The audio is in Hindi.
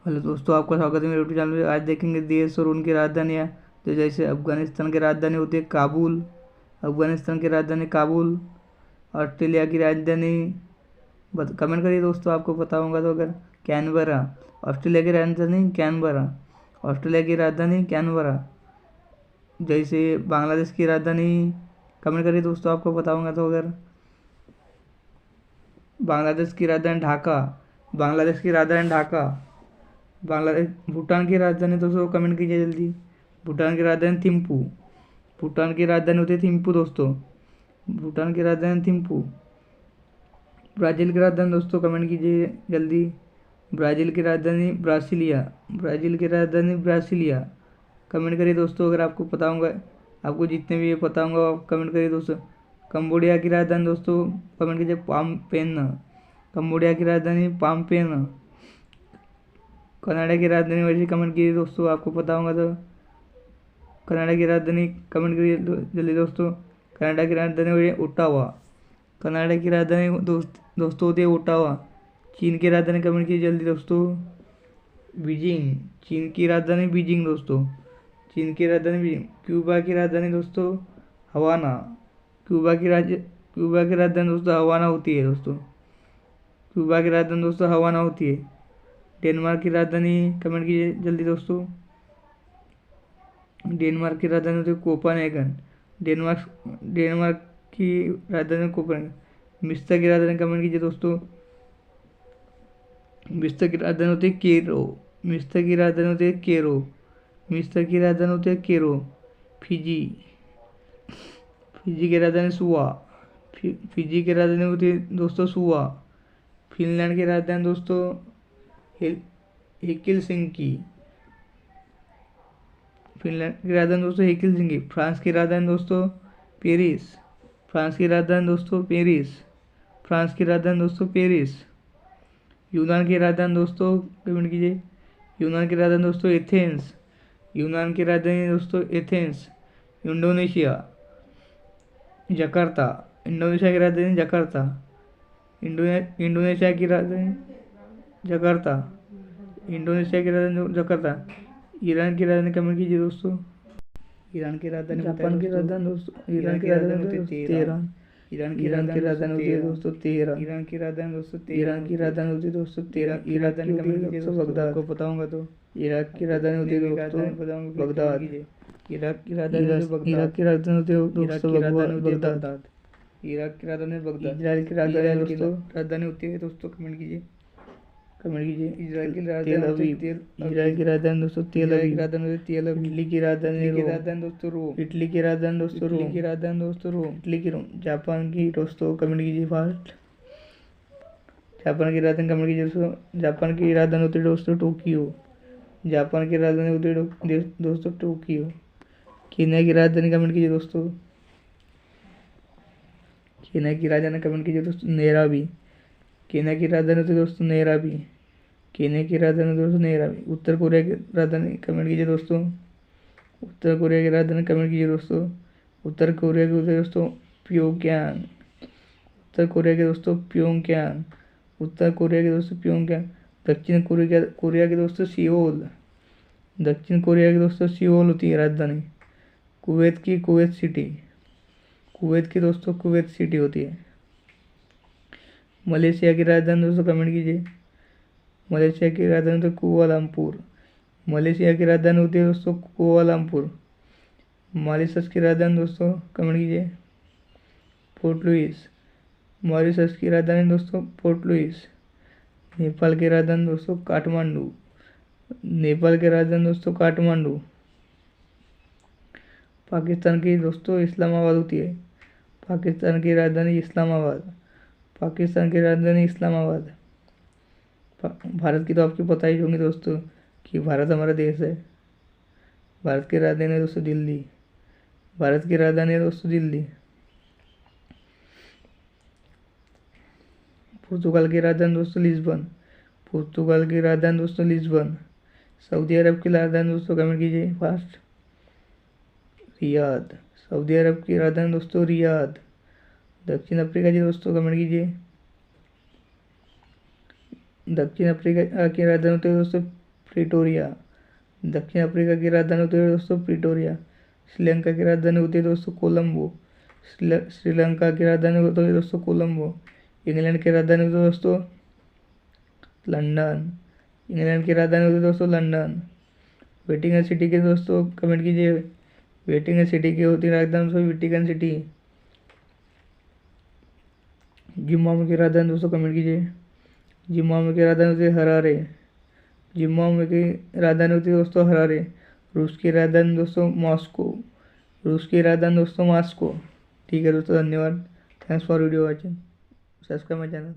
हेलो दोस्तों, आपका स्वागत है मेरे यूट्यूब चैनल में। आज देखेंगे देश और उनकी राजधानियाँ। तो जैसे अफगानिस्तान की राजधानी होती है काबुल। अफगानिस्तान की राजधानी काबुल। ऑस्ट्रेलिया की राजधानी कमेंट करिए दोस्तों, आपको पता होगा तो। अगर कैनबरा। ऑस्ट्रेलिया की राजधानी कैनबरा। ऑस्ट्रेलिया की राजधानी कैनबरा। जैसे बांग्लादेश की राजधानी कमेंट करिए दोस्तों, आपको पता होगा तो। अगर बांग्लादेश की राजधानी ढाका। बांग्लादेश की राजधानी ढाका। बांग्लादेश। भूटान की राजधानी दोस्तों कमेंट कीजिए जल्दी। भूटान की राजधानी थिम्पू। भूटान की राजधानी होती है थिम्पू दोस्तों। भूटान की राजधानी थिम्पू। ब्राज़ील की राजधानी दोस्तों कमेंट कीजिए जल्दी। ब्राज़ील की राजधानी ब्रासिलिया। ब्राज़ील की राजधानी ब्रासिलिया। कमेंट करिए दोस्तों, अगर आपको पता होगा। आपको जितने भी ये पता होगा आप कमेंट करिए दोस्तों। कंबोडिया की राजधानी दोस्तों कमेंट कीजिए पामपेन। कंबोडिया की राजधानी पामपेन। कनाडा की राजधानी वैसे कमेंट कीजिए दोस्तों, आपको पता होगा तो। कनाडा की राजधानी कमेंट करिए जल्दी दोस्तों। कनाडा की राजधानी होती है ओटावा। कनाडा की राजधानी दोस्तों होती है ओटावा। चीन की राजधानी कमेंट कीजिए जल्दी दोस्तों। बीजिंग। चीन की राजधानी बीजिंग दोस्तों। चीन की राजधानी बीजिंग। क्यूबा की राजधानी दोस्तों हवाना। क्यूबा की राजधानी दोस्तों हवाना होती है दोस्तों। क्यूबा की राजधानी दोस्तों हवाना होती है। डेनमार्क की राजधानी कमेंट कीजिए जल्दी दोस्तों। डेनमार्क की राजधानी होती है कोपेनहेगन। डेनमार्क की राजधानी कोपेनहेगन। मिस्र की राजधानी कमेंट कीजिए दोस्तों। मिस्र की राजधानी होती है केरो। मिस्र की राजधानी होती है केरो। मिस्र की राजधानी होती है केरो। फिजी। फिजी की राजधानी सुआ। फिजी की राजधानी होती है दोस्तों सुआ। फिनलैंड की राजधानी दोस्तों हेलसिंकी। फिनलैंड की राजधानी दोस्तों हेलसिंकी। फ्रांस की राजधानी दोस्तों पेरिस। फ्रांस की राजधानी दोस्तों पेरिस। फ्रांस की राजधानी दोस्तों पेरिस। यूनान की राजधानी दोस्तों कमेंट कीजिए। यूनान की राजधानी दोस्तों एथेंस। यूनान की राजधानी दोस्तों एथेंस। Indonesia Jakarta. इंडोनेशिया की राजधानी जकार्ता। इंडोनेशिया की राजधानी जकार्ता। इंडोनेशिया की राजधानी जकार्ता। ईरान की राजधानी कमेंट कीजिए दोस्तों। ईरान की राजधानी जापान की राजधानी दोस्तों। ईरान की राजधानी होती है तेहरान। ईरान की राजधानी होती है दोस्तों तेहरान। ईरान की राजधानी दोस्तों ईरान की राजधानी होती है दोस्तों तेहरान। इराक की होती है दोस्तों बगदाद, को पता होगा तो। इराक की राजधानी होती है दोस्तों बगदाद। इराक की राजधानी इराक की राजधानी होती है दोस्तों बगदाद। इराक की राजधानी बगदाद। इजराइल की राजधानी दोस्तों राजधानी होती है दोस्तों कमेंट कीजिए। कमेंट कीजिए। इजराइल की राजधानी इजराइल की राजधानी दोस्तों तेल अवीव। इटली की राजधानी दोस्तों रोम। इटली की राजधानी दोस्तों रोम। इटली की राजधानी दोस्तों रोम। इटली की रोम। जापान की दोस्तों कमेंट कीजिए फास्ट। जापान की राजधानी कमेंट कीजिए दोस्तों। जापान की राजधानी होती है दोस्तों टोक्यो। जापान की राजधानी होती है दोस्तों टोक्यो। केन्या की राजधानी कमेंट कीजिए दोस्तों। केन्या की राजधानी कमेंट कीजिए दोस्तों नैरोबी। केन्या की राजधानी होती है दोस्तों नैरोबी। केन्या की राजधानी दोस्तों नैरोबी। उत्तर कोरिया की राजधानी कमेंट कीजिए दोस्तों। उत्तर कोरिया की राजधानी कमेंट कीजिए दोस्तों। उत्तर कोरिया की होती है दोस्तों प्योंगयांग। उत्तर कोरिया के दोस्तों प्योंगयांग। उत्तर कोरिया के दोस्तों प्योंगयांग। दक्षिण कोरिया के दोस्तों सियोल। दक्षिण कोरिया के दोस्तों सियोल होती है राजधानी। Kuwait city. कुवैत की दोस्तों कुवैत सिटी होती है। मलेशिया की राजधानी दोस्तों कमेंट कीजिए। मलेशिया की राजधानी तो कुआलालंपुर। मलेशिया की राजधानी होती है दोस्तों कुआलालंपुर। मॉरिशस की राजधानी दोस्तों कमेंट कीजिए पोर्ट लुइस। मॉरिशस की राजधानी दोस्तों पोर्ट लुइस। नेपाल की राजधानी दोस्तों काठमांडू। नेपाल की राजधानी दोस्तों काठमांडू। पाकिस्तान की दोस्तों इस्लामाबाद होती है। पाकिस्तान की राजधानी इस्लामाबाद। पाकिस्तान की राजधानी इस्लामाबाद। भारत की तो आपको पता ही होंगे दोस्तों कि भारत हमारा देश है। भारत की राजधानी है दोस्तों दिल्ली। भारत की राजधानी है दोस्तों दिल्ली। पुर्तगाल की राजधानी दोस्तों लिस्बन। पुर्तगाल की राजधानी दोस्तों लिस्बन। सऊदी अरब की राजधानी दोस्तों कमेंट कीजिए फास्ट। रियाद। सऊदी अरब की राजधानी दोस्तों रियाद। दक्षिण अफ्रीका की दोस्तों कमेंट कीजिए। दक्षिण अफ्रीका की राजधानी होती है दोस्तों प्रिटोरिया। दक्षिण अफ्रीका की राजधानी होती है दोस्तों प्रिटोरिया। श्रीलंका की राजधानी होती है दोस्तों कोलंबो। श्रीलंका की राजधानी होती है दोस्तों कोलंबो। इंग्लैंड की राजधानी होती है दोस्तों लंदन। इंग्लैंड की राजधानी होती है दोस्तों लंदन। वेटिकन सिटी के दोस्तों कमेंट कीजिए। वेटिकन सिटी की होती है राजधानी दोस्तों वेटिकन सिटी। जिम्बाब्वे की राजधानी दोस्तों कमेंट कीजिए। जिम्बाब्वे की राजधानी होती है हरारे। जिम्बाब्वे की राजधानी होती है दोस्तों हरारे। रूस की राजधानी दोस्तों मॉस्को। रूस की राजधानी दोस्तों मॉस्को। ठीक है दोस्तों, धन्यवाद। Thanks for video watching. Subscribe my channel.